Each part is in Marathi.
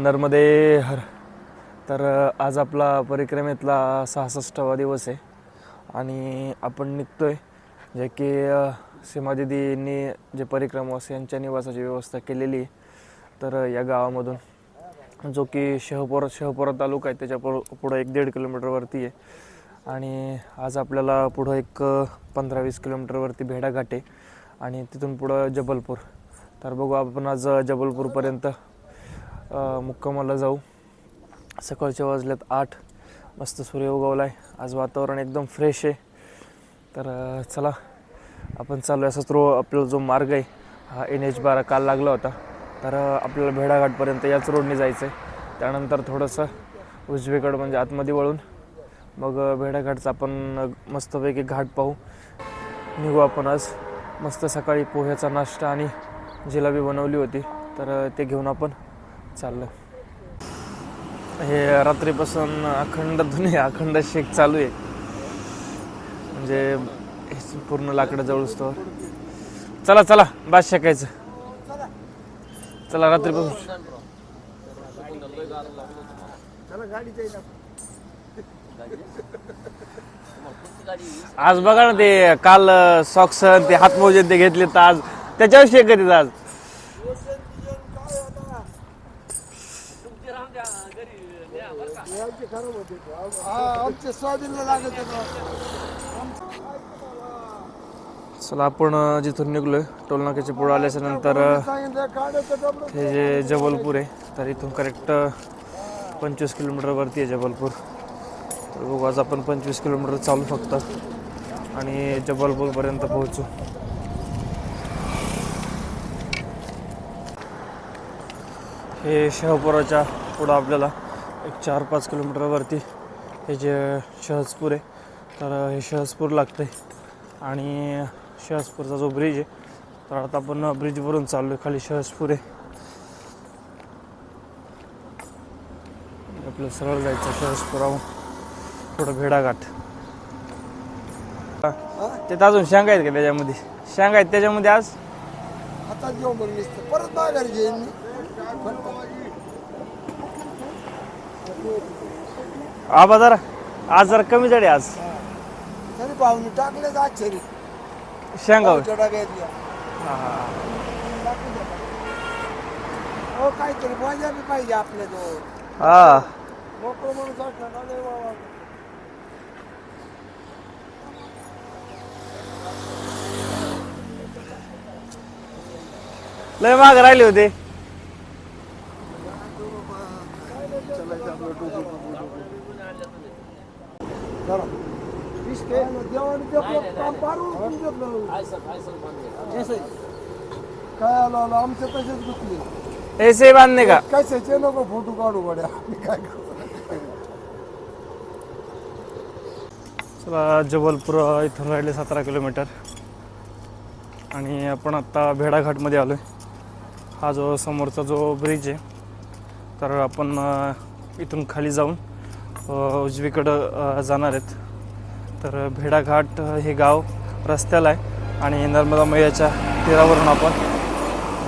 नर्मदे हर. तर आज आपला परिक्रमेतला 66वा दिवस आहे आणि आपण निघतोय जे की सीमादीदींनी जे परिक्रमावासी यांच्या निवासाची व्यवस्था केलेली आहे. तर या गावामधून जो की शहपोरा तालुका आहे त्याच्या पुढं 1-1.5 किलोमीटरवरती आहे आणि आज आपल्याला पुढं एक 15-20 किलोमीटरवरती भेडा घाट आहे आणि तिथून पुढं जबलपूर. तर बघू आपण आज जबलपूरपर्यंत मुक्कामाला जाऊ. सकाळचे वाजलेत 8. मस्त सूर्य उगवला आहे. आज वातावरण एकदम फ्रेश आहे. तर चला आपण चालू आहे. असंच आपला जो मार्ग आहे हा NH12 काल लागला होता. तर आपल्याला भेडाघाटपर्यंत याच रोडने जायचं आहे. त्यानंतर थोडंसं उजवीकडं म्हणजे आतमध्ये वळून मग भेडाघाटचा आपण मस्तपैकी घाट पाहू. निघू आपण आज. मस्त सकाळी पोह्याचा नाश्ता आणि जिलेबी बनवली होती तर ते घेऊन आपण चाललो. हे रात्रीपासून अखंड शेक चालू आहे. म्हणजे पूर्ण लाकडं जळूस्तो. चला चला बास शेकायचं. चला रात्रीपासून आज बघा ना ते काल सॉक्स ते हातमोजे ते घेतले तर आज त्याच्यावर शेक येते आज. चला आपण जिथून निघलोय टोलनाक्याच्या पुढे आल्याच्या नंतर हे जे जबलपूर आहे तर इथून करेक्ट 25 किलोमीटरवरती आहे जबलपूर. तर बघू आज आपण 25 किलोमीटर चालू फक्त आणि जबलपूरपर्यंत पोहोचू. हे शहपोराच्या पुढं आपल्याला एक 4-5 किलोमीटरवरती हे जे शहजपूर आहे तर हे शहजपूर लागतं आहे आणि शहजपूरचा जो ब्रिज आहे तर आता आपण ब्रिजवरून चाललो आहे. खाली शहजपूर आहे. आपलं सरळ जायचं शहजपुराहून थोडं भेडाघाट. ते अजून शेंगा आहेत का त्याच्यामध्ये? शेंगा आहेत त्याच्यामध्ये आज. आता घेऊन परत माघारी घेईन. आबा जरा आज जरा कमी झाले आज. तरी पाहुणे टाकले आश्चर्य शेंगा हो काहीतरी मजा बी पाहिजे आपल्या जवळ. हा मोकळं म्हणून बाबा. लय माग राहिले होते. काय आलं आमच्या तसेच गुतले. ऐसे बांधणे का कशाचे नको फोटो काढू गड्या. काय चला जबलपूर इथून राहिले 17 किलोमीटर आणि आपण आत्ता भेडाघाटमध्ये आलो आहे. हा जो समोरचा जो ब्रिज आहे तर आपण इथून खाली जाऊन उजवीकडं जाणार आहेत. तर भेडाघाट हे गाव रस्त्याला आहे आणि नर्मदा मैयाच्या तीरावरून आपण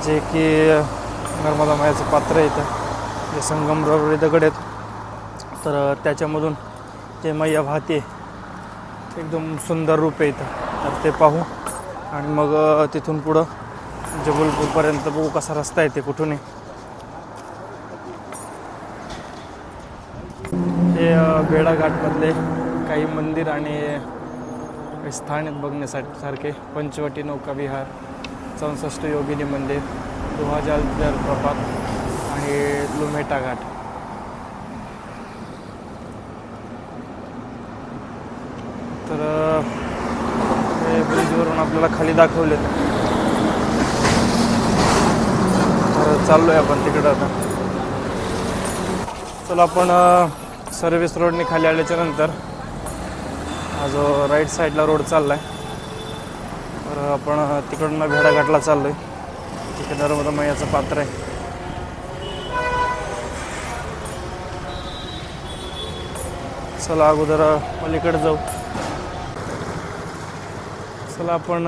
जे की नर्मदा मैयाचं पात्र आहे इथं जे संगमरवरी दगड आहेत तर त्याच्यामधून जे मैया वाहते एकदम सुंदर रूप आहे इथं. तर ते पाहू आणि मग तिथून पुढं जबलपूरपर्यंत बघू कसा रस्ता आहे ते कुठून आहे. हे भेडाघाटमधले काही मंदिर आणि काही स्थान आहेत बघण्यासाठी सारखे. पंचवटी नौका विहार, 64 योगिनी मंदिर, दुहाजाल जलप्रपात आणि लुमेटा घाट. तर हे ब्रिजवरून आपल्याला खाली दाखवले. तर चाललो आहे आपण तिकडं आता. चला आपण सर्व्हिस रोडने खाली आल्याच्या नंतर हा जो राईट साईडला रोड चालला आहे तर आपण तिकडनं भेडाघाटला चाललो आहे. तिकडे नर्मदा मैयाचं पात्र आहे. चला अगोदर पलीकडे जाऊ. चला आपण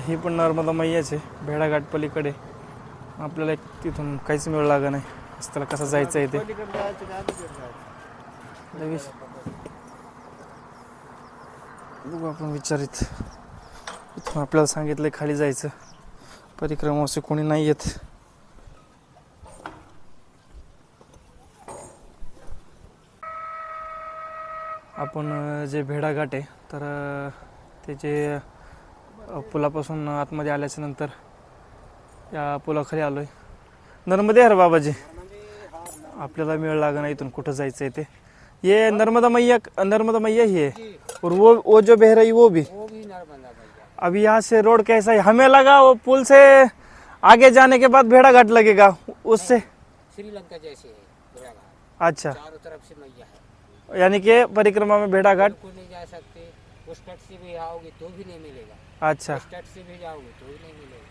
ही पण नर्मदा मैयाच आहे. भेडाघाट पलीकडे आपल्याला तिथून काहीच मिळ लागत नाही. त्याला कसं जायचं आहे ते पलीकडे जायचं का अलीकडे जायचं? लगेच बघू आपण विचारित. इथून आपल्याला सांगितलं खाली जायचं, परिक्रमा असे कोणी नाही येत. आपण जे भेडाघाट आहे तर त्याचे पुलापासून आतमध्ये आल्याच्या नंतर या पुलाखाली आलो आहे. नर्मदे हर बाबाजी, आपल्याला मेळ लागना इथून कुठं जायचं आहे ते. ये नर्मदा मैया ही है और वो जो बह रही वो भी. वो भी नर्मदा मैया। अभी यहाँ से रोड कैसा है? हमें लगा वो पुल से आगे जाने के बाद भेड़ाघाट लगेगा उससे. श्रीलंका जैसे है भेड़ाघाट, अच्छा, चारों तरफ से मैया है, यानी कि परिक्रमा में भेड़ाघाट. बिल्कुल नहीं जा सकते। उस तट से भी आओगे तो भी नहीं मिलेगा, अच्छा, इस तट से भी जाओगे तो भी नहीं मिलेगा।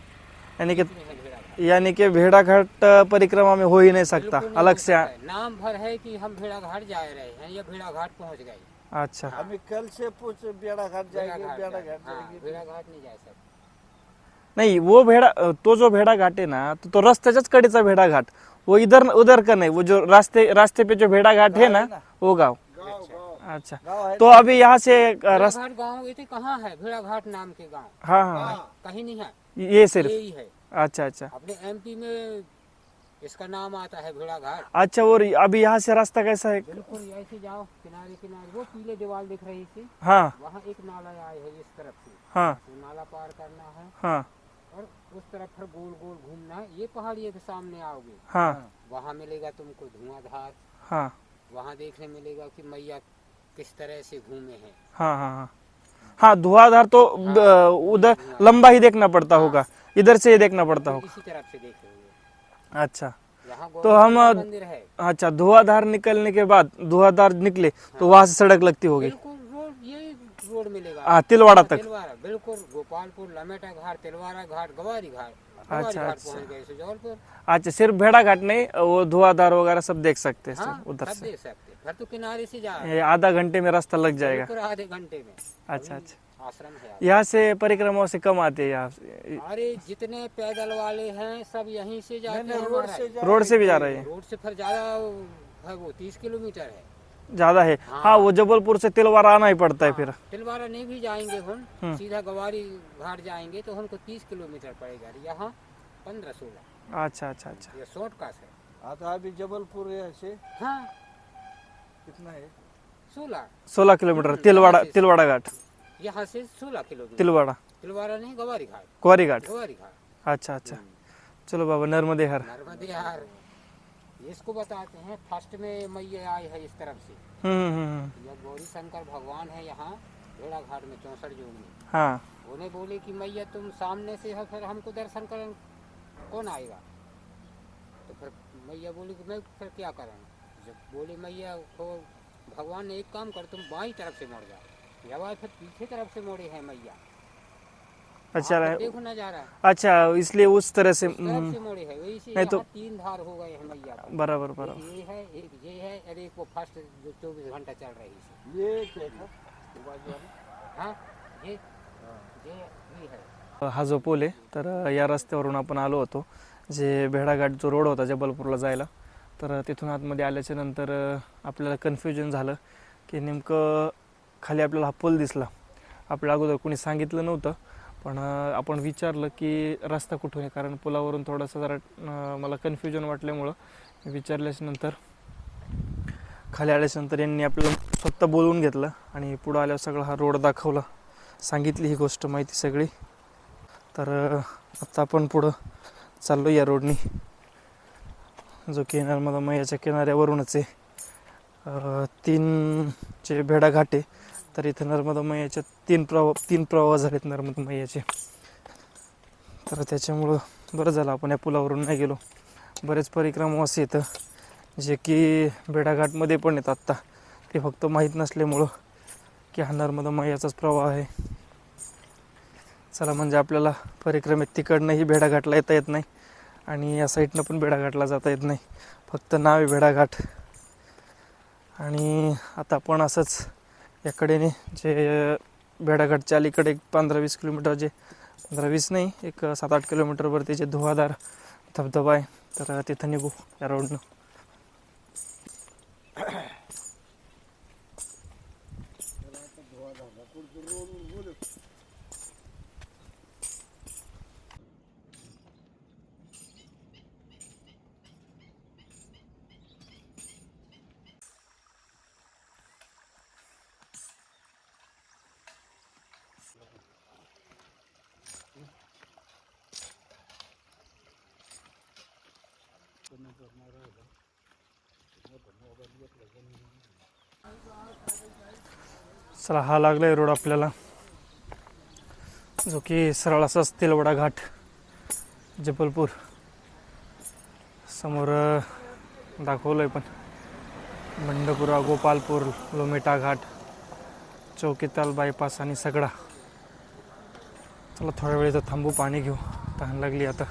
यानी कि इतनी है भेड़ाघाट। भेड़ाघाट परिक्रमा में हो ही नहीं सकता बिल्कुल नहीं अलग हो से. सकता है। नाम भर है कि हम भेड़ाघाट जा रहे हैं या भेड़ाघाट पहुंच गए। अच्छा, अभी कल से पूछ भेड़ाघाट जाएंगे, भेड़ाघाट जाएंगे, भेड़ाघाट नहीं जा सकते। नहीं वो तो जो भेड़ाघाट है ना तो रस्त्याच्याच कडेचा भेड़ाघाट, वो इधर उधर का नहीं, वो जो रास्ते पे जो भेड़ाघाट है ना वो गाँव. गाँव गाँव अच्छा, गाँव है। तो अभी यहाँ से रास्ता. भेड़ाघाट गाँव ये कहाँ है? भेड़ाघाट नाम के गाँव हाँ हाँ, कहीं नहीं है, ये सिर्फ. यही है। अच्छा अच्छा अपने एमपी में इसका नाम आता है भेड़ाघाट। अच्छा. और अभी यहाँ से रास्ता कैसा है? बिल्कुल ऐसे जाओ किनारे किनारे, वो पीले दीवार दिख रही थी, हाँ वहाँ एक नाला आया है इस तरफ से, हाँ वो नाला पार करना है हाँ और उस तरफ फिर गोल गोल घूमना है। ये पहाड़ी के सामने आओगे, हाँ वहाँ मिलेगा तुमको धुआंधार, हाँ वहाँ देखने मिलेगा कि मैया किस तरह से घूमे हैं। हाँ हाँ हाँ हाँ. धुआंधार तो उधर लंबा ही देखना पड़ता होगा, इधर से ही देखना पड़ता होगा. इसी तरफ से देखेंगे, अच्छा, यहाँ तो हम गोविंद मंदिर है। अच्छा, धुआंधार निकलने के बाद धुआंधार निकले तो वहां से सड़क लगती होगी. बिल्कुल रोड, ये रोड मिलेगा हाँ, तिलवाड़ा तक. तिलवाड़ा बिल्कुल, गोपालपुर, लमेटा घाट, तिलवाड़ा घाट, गवारी घाट, अच्छा, गवारी घाट अच्छा. पहुंच गए सुजौलपुर। अच्छा, सिर्फ भेड़ाघाट नहीं, वो धुआंधार वगैरह सब देख सकते हैं हाँ, उधर सब से. देख सकते। फिर तो किनारे से जा ये आधा घंटे में रास्ता लग जाएगा. बिल्कुल आधे घंटे में अच्छा अच्छा. आश्रम है। यहाँ से परिक्रमा से कम आते हैं यहाँ से? अरे जितने पैदल वाले हैं सब यहीं से जाते हैं, रोड से भी जा रहे हैं? रोड से फिर ज्यादा है, वो 30 किलोमीटर है। ज्यादा है. हाँ, वो जबलपुर से तिलवाड़ा आना ही पड़ता है फिर. तिलवाड़ा नहीं भी जाएंगे हम, सीधा गवारी घाट जाएंगे तो हमको 30 किलोमीटर पड़ेगा, यहाँ 15-16। अच्छा अच्छा अच्छा. ये शॉर्टकट है। आता अभी जबलपुर से हाँ, कितना है? 16, 16 किलोमीटर तिलवाड़ा घाट. यहाँ से 16 किलोमीटर। तिलवाड़ा तिलवाड़ा नहीं, गवारी घाट, कुंवारी घाट. गवारी घाट। अच्छा अच्छा. चलो बाबा, नर्मदे हर. नर्मदे यार, इसको बताते हैं फर्स्ट में मैया आई है इस तरफ से। यह गौरी शंकर भगवान है यहाँ भेड़ाघाट में 64 जोग में। हाँ उन्हें बोले कि मैया तुम सामने से है, फिर हमको दर्शन करने कौन आएगा? तो फिर मैया बोली कि मैं फिर क्या करूँ? जब बोली मैया को भगवान ने एक काम कर, तुम बाईं तरफ से मुड़ जाओ। जब आए फिर पीछे तरफ से मुड़े हैं मैया। अच्छा वहाँ रहे. पर देखो नजारा, अच्छा, इसलिए उस तरह से. इस तरफ से मुड़े है, वही से नहीं तो- यहाँ 3 धार हो गए हैं मैया को। बराबर एक बराबर. ये है, एक ये है और एक वो फर्स्ट जो 24 घंटा चल रही है। ये क्या था? हाँ, ये है। हा जो पूल आहे तर या रस्त्यावरून आपण आलो होतो. जे भेड़ाघाट जो रोड होता जबलपूरला जायला, तर तिथून आतमध्ये आल्याच्या नंतर आपल्याला कन्फ्युजन झालं की नेमकं खाली आपल्याला हा पूल दिसला. आपल्या अगोदर कोणी सांगितलं नव्हतं, पण आपण विचारलं की रस्ता कुठून आहे, कारण पुलावरून थोडंसं जरा मला कन्फ्युजन वाटल्यामुळं विचारल्याच्या नंतर खाली आल्याच्या नंतर यांनी आपल्याला स्वतः बोलवून घेतलं आणि पुढं आल्यावर सगळा हा रोड दाखवला, सांगितली ही गोष्ट माहिती सगळी. तर आता आपण पुढं चाललो या रोडनी, जो की नर्मदा मैयाच्या किनाऱ्यावरूनच आहे. 3 जे भेड़ाघाट आहे, तर इथं नर्मदा मैयाच्या 3 प्रवाह झालेत नर्मदा मैयाचे. तर त्याच्यामुळं बरं झालं आपण या पुलावरून नाही गेलो. बरेच परिक्रमावासी येतं जे की भेड़ाघाटमध्ये पण येतात आत्ता, ते फक्त माहीत नसल्यामुळं की हा नर्मदा मैयाचाच प्रवाह आहे. चला, म्हणजे आपल्याला परिक्रमेत तिकडनंही भेड़ाघाटला येता येत नाही आणि या साईडनं पण भेड़ाघाटला जाता येत नाही, फक्त नाव आहे भेड़ाघाट. आणि आता आपण असंच याकडेने जे भेड़ाघाटच्या अलीकडे एक 15-20 किलोमीटर, जे 15-20 नाही, एक 7-8 किलोमीटरवरती जे धुआंधार धबधबा आहे, तर तिथं निघू या रोडनं. चला, हा लागलाय रोड आपल्याला, जो की सरळ असाच तेलवडा घाट जबलपूर समोर दाखवलंय, पण मंडपुरा, गोपालपूर, लोमेटा घाट, चौकीताल बायपास आणि सगळा. चला थोड्या वेळ इथं थांबू, पाणी घेऊ, तहान लागली आता.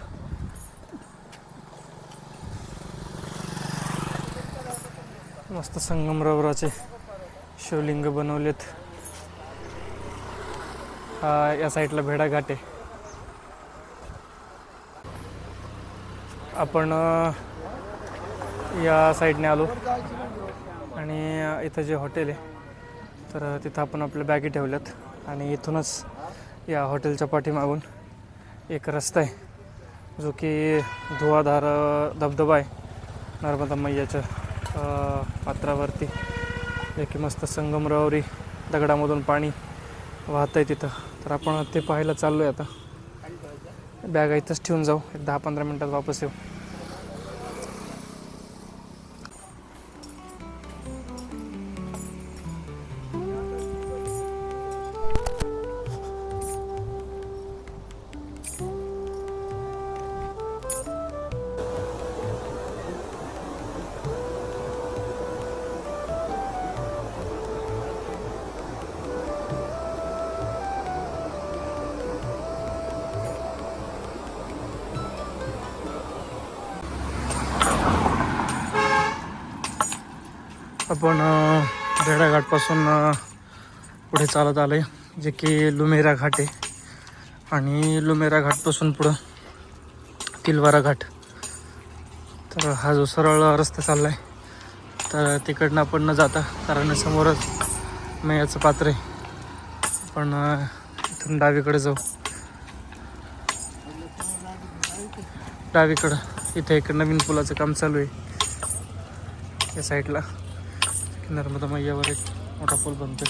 मस्त संगमरवराचे शिवलिंग बनवलेत. हा या साईडला भेडा घाट आहे. आपण या साईडने आलो आणि इथं जे हॉटेल आहे तर तिथं आपण आपल्या बॅगी ठेवल्यात आणि इथूनच या हॉटेलच्या पाठीमागून एक रस्ता आहे जो की धुवाधार धबधबा आहे नर्मदा मैयाच्या पात्रावरती. जे की मस्त संगमरवरी दगडामधून पाणी वाहत आहे तिथं. तर आपण ते पाहायला चाललो आहे आता. बॅग इथंच ठेवून जाऊ, एक 10-15 मिनटात वापस येऊ. आपण भेडाघाटपासून पुढे चालत आलो आहे, जे की लुमेरा घाट आहे. आणि लुमेरा घाटपासून पुढं तिलवारा घाट. तर हा जो सरळ रस्ता चालला आहे तर तिकडनं आपण न जाता, कारण समोरच मैयाचं पात्र आहे, आपण इथून डावीकडे जाऊ. डावीकडं इथे एक नवीन पुलाचं काम चालू आहे. या साईडला नर्मदा मैयावर एक मोठा पूल बनतोय.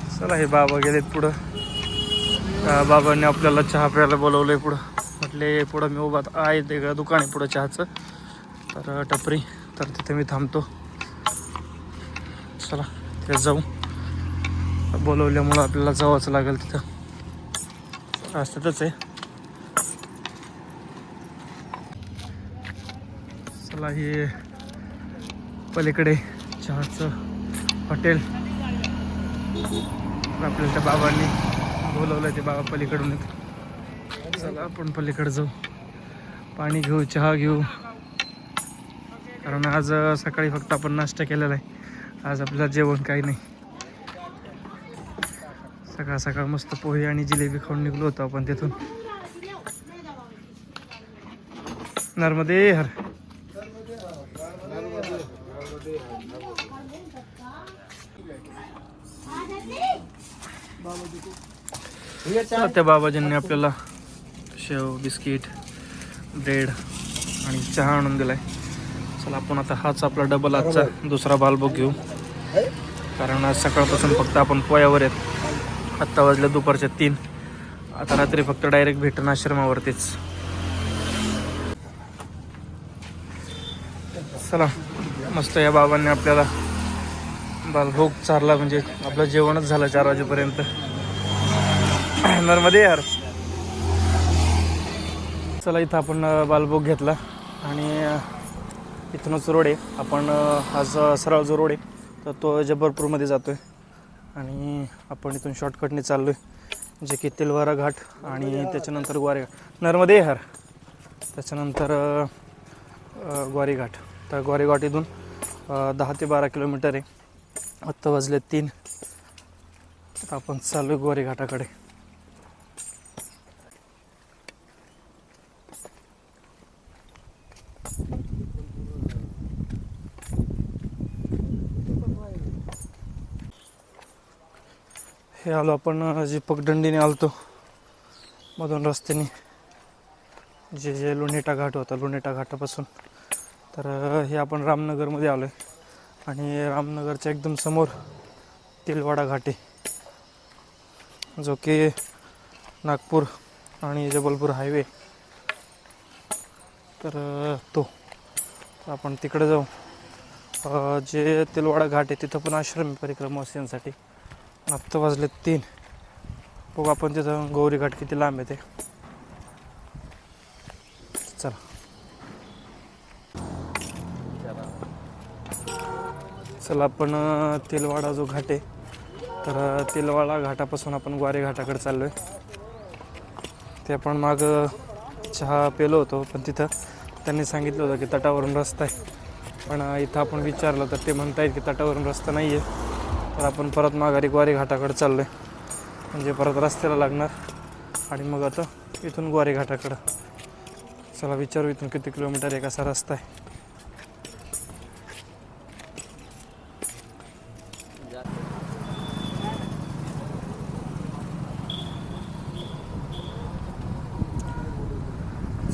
चला, हे बाबा गेलेत पुढं. बाबांनी आपल्याला चहा प्यायला बोलवलंय पुढं. म्हटले पुढं मी उभा आहे, ते दुकान आहे पुढं चहाचं, तर टपरी, तर तिथे मी थांबतो. चला तिथे जाऊ. बोलवल्यामुळं आपल्याला जावंच लागेल तिथं. रस्त्यातच आहे. चला, हे पलीकडे चहाचं हॉटेल. आपल्याला त्या बाबांनी बोलवलं, ते बाबा पलीकडून येत. चला आपण पलीकडे जाऊ, पाणी घेऊ, चहा घेऊ. कारण आज सकाळी फक्त आपण नाश्ता केलेला आहे, आज आपल्याला जेवण काही नाही. सकाळ सकाळ मस्त पोहे आणि जिलेबी खाऊन निघलो होतो आपण तिथून. नर्मदे हर. त्या बाबाजींनी आपल्याला शेव, बिस्किट, ब्रेड आणि चहा आणून दिलाय. चला आपण आता हाच आपला डबल आजचा दुसरा बालभोग घेऊ, कारण आज सकाळपासून फक्त आपण पोयावर आहेत. आत्ता वाजल्या दुपारच्या 3. आता रात्री फक्त डायरेक्ट भेटन आश्रमावरतीच. चला, मस्त या बाबांनी आपल्याला बालभोग चारला, म्हणजे आपलं जेवणच झालं 4 वाजेपर्यंत. नर्मदे यार. चला, इथं आपण बालभोग घेतला आणि इथूनच रोड आहे. आपण आज सरळ जो रोड आहे तर तो जबलपूरमध्ये जातो आहे आणि आपण इथून शॉर्टकटने चाललो आहे, जे की तिलवारा घाट आणि त्याच्यानंतर ग्वारी घाट. नर्मदे हर. त्याच्यानंतर ग्वारी घाट. तर ग्वारी घाट इथून 10 ते 12 किलोमीटर आहे. आत्ता वाजले 3. आता आपण चालू आहे ग्वारी घाटाकडे. हे आलो आपण जी पगडंडीने आलतो मधून रस्त्याने, जे लोणेटा घाट होता, लोणेटा घाटापासून. तर हे आपण रामनगरमध्ये आलो आहे आणि रामनगरच्या एकदम समोर तिलवाडा घाट आहे. जो की नागपूर आणि जबलपूर हायवे. तर तो आपण तिकडे जाऊ. जे तिलवाडा घाट आहे तिथं पण आश्रम परिक्रमावासियांसाठी. आत्ता वाजले 3. बघू आपण तिथं गौरी घाट किती लांब आहे ते. चला चला आपण तिलवाडा जो घाट आहे तर तिलवाडा घाटापासून आपण ग्वारे घाटाकडे चाललो आहे. ते आपण माग चहा पेलो होतो पण तिथं त्यांनी सांगितलं होतं की तटावरून रस्ता आहे. पण इथं आपण विचारलं तर ते म्हणतायत की तटावरून रस्ता नाही आहे. तर आपण परत माघारी ग्वारे घाटाकडे चाललो आहे. म्हणजे परत रस्त्याला लागणार आणि मग आता इथून ग्वारे घाटाकडं. चला विचारू इथून किती किलोमीटर आहे, कसा रस्ता आहे.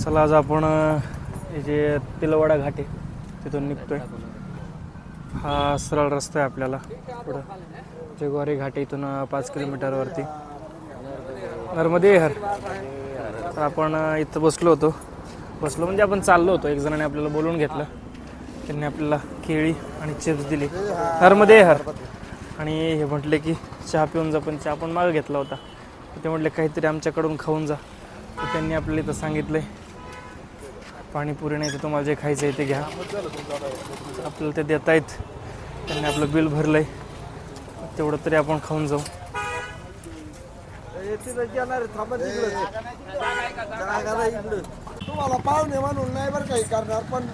चला आज आपण हे जे तिलवाडा घाट आहे तिथून निघतोय. हा सरळ रस्ता आहे आपल्याला पुढं. जे ग्वारे घाट आहे इथून 5 किलोमीटरवरती नर्मदे हर. तर आपण इथं बसलो म्हणजे आपण चाललो होतो. एक जणाने आपल्याला बोलवून घेतलं. त्यांनी आपल्याला केळी आणि चिप्स दिली. नर्मदे हर. आणि हे म्हटले की चहा पिऊन जा. पण चहा आपण मागं घेतला होता. ते म्हटले काहीतरी आमच्याकडून खाऊन जा. तर त्यांनी आपल्याला इथं सांगितलं पाणीपुरी नाही तर तुम्हाला जे खायचं आहे ते घ्या. आपल्याला ते देत आहेत. त्यांनी आपलं बिल भरलं आहे. तेवढं तरी आपण खाऊन जाऊ. तुम्हाला पाहुणे म्हणून नाही बरं काही करणार पण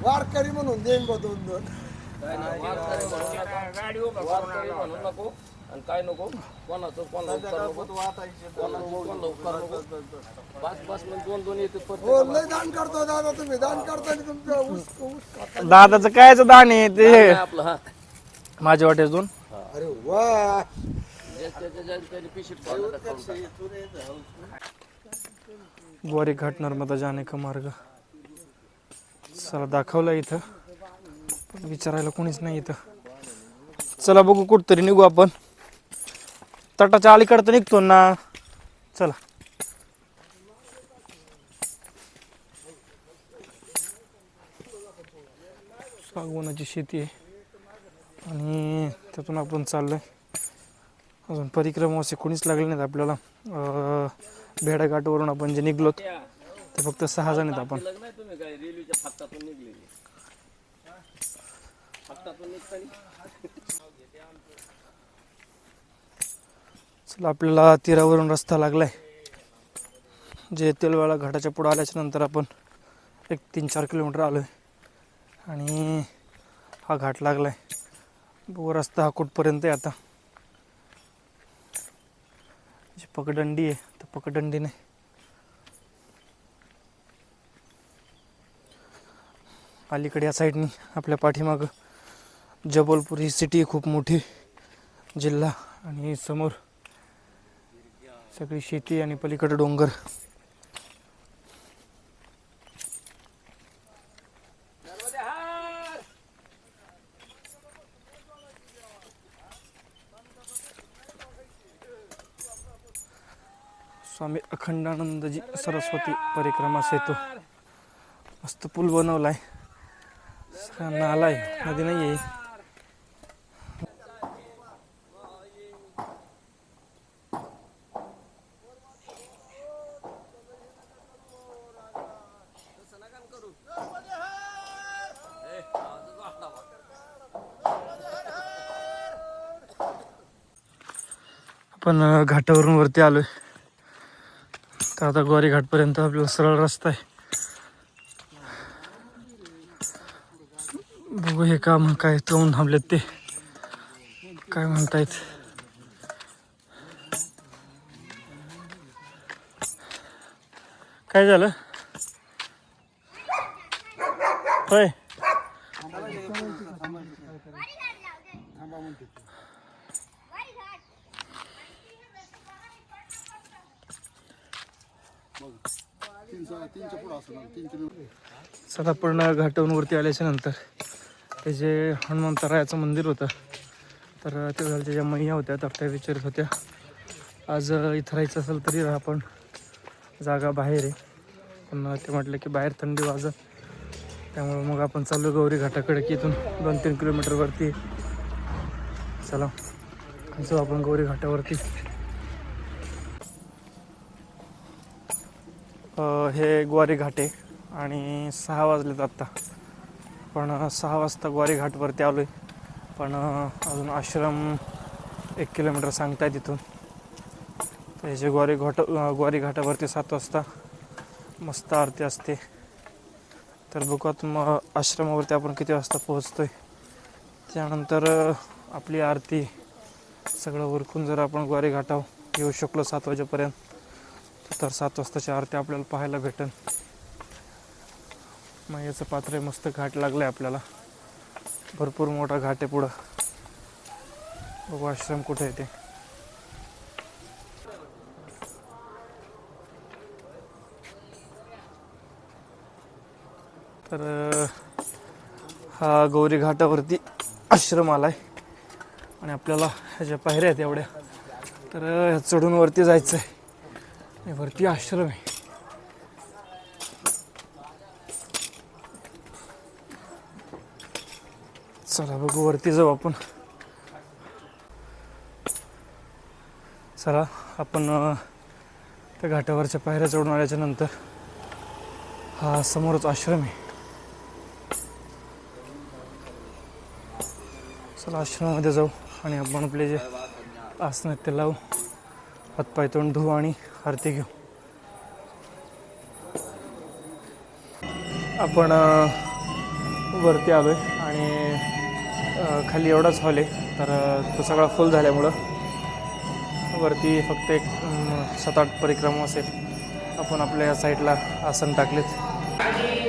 वारकरी म्हणून देईन बा 2-2. आणि काय नको कोणाचं बस म्हणजे 2-2 येते. हो लय दान करतो दादा तुम्ही. दान करता तुमच्या ऊस दादाचं कायचं दान आहे ते आपलं. हा माझ्या वाटेतून. अरे वा. ग्वारी घाट नर्मदा जाने का मार्ग. चला दाखवलं इथं पण विचारायला कोणीच नाही इथं. चला बघू कुठतरी निघू आपण. तटाच्या अलीकडं तर निघतो ना. चला सागवानाची शेती आहे आणि त्यातून आपण चाललोय. अजून परिक्रमा असे कोणीच लागले नाहीत आपल्याला. भेडाघाटवरून आपण जे निघलोत ते फक्त 6 जण आहेत आपण. तुम्ही काय रेल्वेच्या फक्तातून निघलेली. चला आपल्याला तीरावरून रस्ता लागलाय. जे तिलवाडा घाटाच्या पुढे आल्याच्या नंतर आपण एक 3-4 किलोमीटर आलोय आणि हा घाट लागलाय. बघू रस्ता हा कुठपर्यंत आहे. आता जी पकडंडी आहे तर पकडंडीने अलीकडे या साईडनी आपल्या पाठीमागं जबलपूर ही सिटी खूप मोठी जिल्हा आणि समोर सगळी शेती आणि पलीकडे डोंगर. स्वामी अखंडानंदजी सरस्वती परिक्रमा सेतू. मस्त पूल बनवलाय. नाला आहे, नदी नाही आहे. आपण घाटावरून वरती आलोय. तर आता ग्वारी घाटपर्यंत आपल्याला सरळ रस्ता आहे. बघू हे काम काय तोंड थांबलेत ते काय म्हणतायत. काय झालं होय. चला पूर्ण घाटावरून वरती आल्याच्या नंतर ते जे हनुमंतरायाचं मंदिर होतं तर ते ज्या मैया होत्या तर त्या विचारत होत्या आज इथं राहायचं असेल तरी राहा, पण जागा बाहेर आहे. पण ते म्हटलं की बाहेर थंडी वाजत, त्यामुळे मग आपण चाललो गौरी घाटाकडे, की इथून 2-3 किलोमीटरवरती. चला जाऊ आपण गौरी घाटावरती. हे ग्वारी घाट आहे आणि 6 वाजलेत आत्ता. पण 6 वाजता ग्वारी घाटवरती आलो आहे. पण अजून आश्रम 1 किलोमीटर सांगताय तिथून. त्याचे ग्वारी घाटावरती 7 वाजता मस्त आरती असते. तर बघूयात मग आश्रमावरती आपण किती वाजता पोहोचतोय. त्यानंतर आपली आरती सगळं उरकून जर आपण ग्वारी घाटावर येऊ शकलो 7 वाजेपर्यंत, तर 7 वाजताची आरती आपल्याला पाहायला भेटेल. मग याचं पात्र मस्त घाट लागलं आहे आपल्याला. भरपूर मोठा घाट आहे पुढं. बघू आश्रम कुठे आहे ते. तर हा गौरी घाटावरती आश्रम आलाय आणि आपल्याला ह्याच्या पायऱ्या आहेत एवढ्या. तर ह्या चढून वरती जायचं आहे आणि वरती आश्रम आहे. चला बघू वरती जाऊ आपण. चला आपण त्या घाटावरच्या पायऱ्या चढून आल्याच्या नंतर हा समोरच आश्रम आहे. चला आश्रमामध्ये जाऊ आणि आपण आपले जे आसन आहेत ते लावू, हातपाय तोंड धुवू आणि आरती घेऊ. आपण वरती आलो आहे आणि खाली एवढाच हॉल आहे. तर तो सगळा फुल झाल्यामुळं वरती फक्त एक 7-8 परिक्रमा असेल. आपण आपल्या या साईडला आसन टाकलेत.